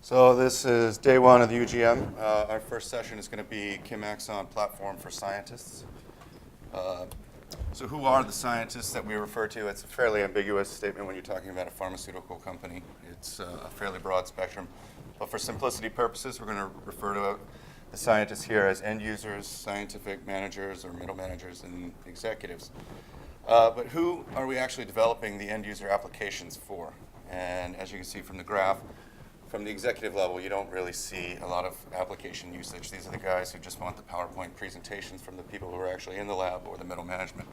So this is day one of the UGM. Our first session is going to be ChemAxon platform for scientists. So who are the scientists that we refer to? It's a fairly ambiguous statement when you're talking about a pharmaceutical company. It's a fairly broad spectrum. But for simplicity purposes, we're going to refer to the scientists here as end users, scientific managers, or middle managers, and executives. But who are we actually developing the end user applications for? And as you can see from the graph, from the executive level, you don't really see a lot of application usage. These are the guys who just want the PowerPoint presentations from the people who are actually in the lab or the middle management.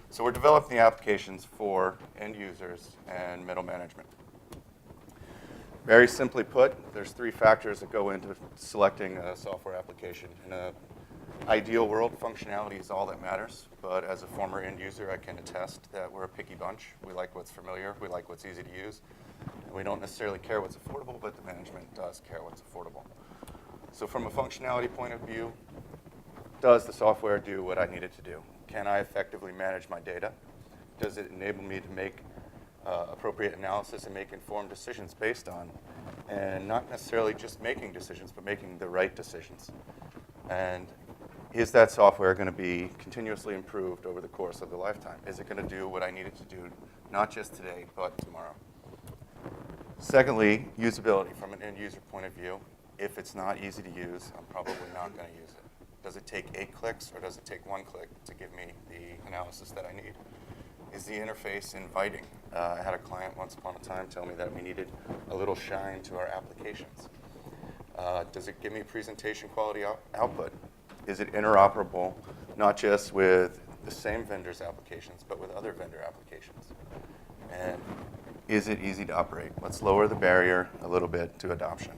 So we're developing the applications for end users and middle management. Very simply put, there's three factors that go into selecting a software application. In an ideal world, functionality is all that matters. But as a former end user, I can attest that we're a picky bunch. We like what's familiar. We like what's easy to use. We don't necessarily care what's affordable, but the management does care what's affordable. So from a functionality point of view, does the software do what I need it to do? Can I effectively manage my data? Does it enable me to make appropriate analysis and make informed decisions based on, and not necessarily just making decisions, but making the right decisions? And is that software going to be continuously improved over the course of the lifetime? Is it going to do what I need it to do, not just today, but tomorrow? Secondly, usability from an end user point of view. If it's not easy to use, I'm probably not going to use it. Does it take 8 clicks or does it take 1 click to give me the analysis that I need? Is the interface inviting? I had a client once upon a time tell me that we needed a little shine to our applications. Does it give me presentation quality output? Is it interoperable, not just with the same vendor's applications, but with other vendor applications? And is it easy to operate? Let's lower the barrier a little bit to adoption.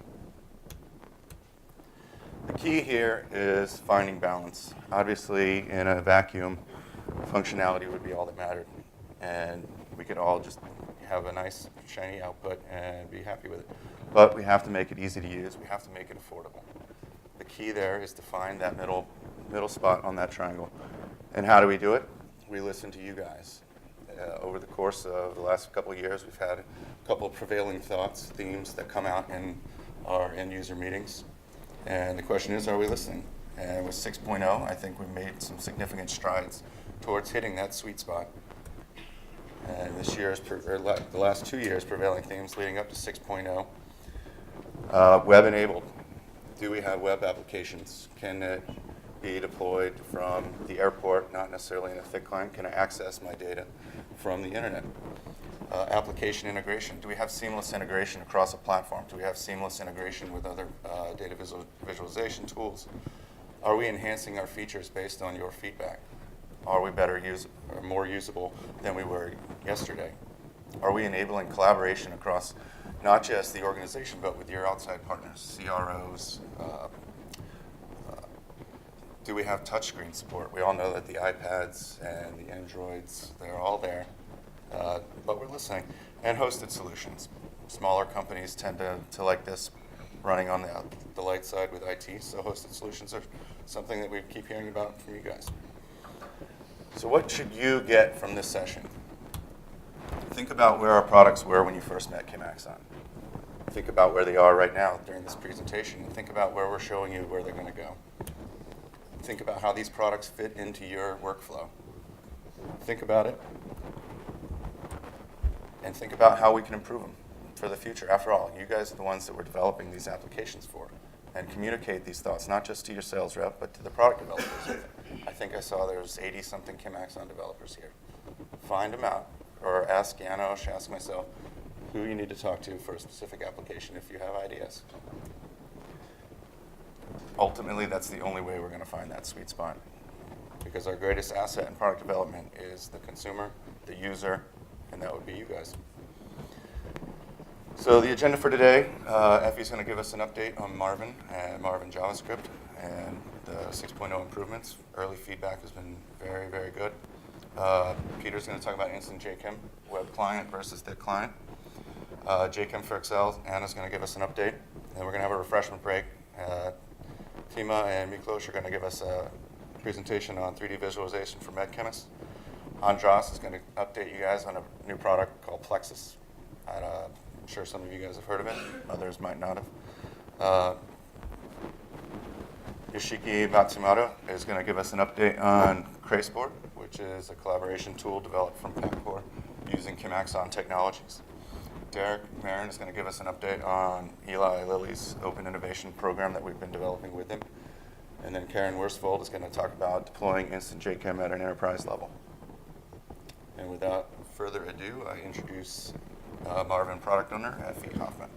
The key here is finding balance. Obviously, in a vacuum, functionality would be all that mattered. And we could all just have a nice, shiny output and be happy with it. But we have to make it easy to use. We have to make it affordable. The key there is to find that middle spot on that triangle. And how do we do it? We listen to you guys. Over the course of the last couple of years, we've had a couple of prevailing thoughts, themes that come out in our end user meetings. And the question is, are we listening? And with 6.0, I think we've made some significant strides towards hitting that sweet spot. And this year's, the last 2 years, prevailing themes leading up to 6.0, web-enabled. Do we have web applications? Can it be deployed from the airport, not necessarily in a thick client? Can I access my data from the internet? Application integration. Do we have seamless integration across a platform? Do we have seamless integration with other data visualization tools? Are we enhancing our features based on your feedback? Are we better or more usable than we were yesterday? Are we enabling collaboration across not just the organization, but with your outside partners, CROs? Do we have touchscreen support? We all know that the iPads and the Androids, they're all there, but we're listening. And hosted solutions. Smaller companies tend to like this, running on the light side with IT, so hosted solutions are something that we keep hearing about from you guys. So what should you get from this session? Think about where our products were when you first met ChemAxon. Think about where they are right now during this presentation, and think about where we're showing you where they're going to go. Think about how these products fit into your workflow. Think about it. And think about how we can improve them for the future. After all, you guys are the ones that we're developing these applications for. And communicate these thoughts, not just to your sales rep, but to the product developers. I think I saw there was 80-something ChemAxon developers here. Find them out, or ask Janosch, ask myself, who you need to talk to for a specific application if you have ideas. Ultimately, that's the only way we're going to find that sweet spot. Because our greatest asset in product development is the consumer, the user, and that would be you guys. So the agenda for today, Effie's going to give us an update on Marvin and Marvin JavaScript and the 6.0 improvements. Early feedback has been very, very good. Peter's going to talk about Instant JChem, web client versus thick client. JChem for Excel, Anna's going to give us an update. And we're going to have a refreshment break. Tima and Miklos are going to give us a presentation on 3D visualization for med chemists. Andras is going to update you guys on a new product called Plexus. I'm sure some of you guys have heard of it. Others might not have. Yoshiki Matsumoto is going to give us an update on Crais Board, which is a collaboration tool developed from PACCOR using ChemAxon technologies. Derek Marin is going to give us an update on Eli Lilly's open innovation program that we've been developing with him. And then Karen Worsfold is going to talk about deploying Instant JChem at an enterprise level. And without further ado, I introduce Marvin, product owner at Hoffman.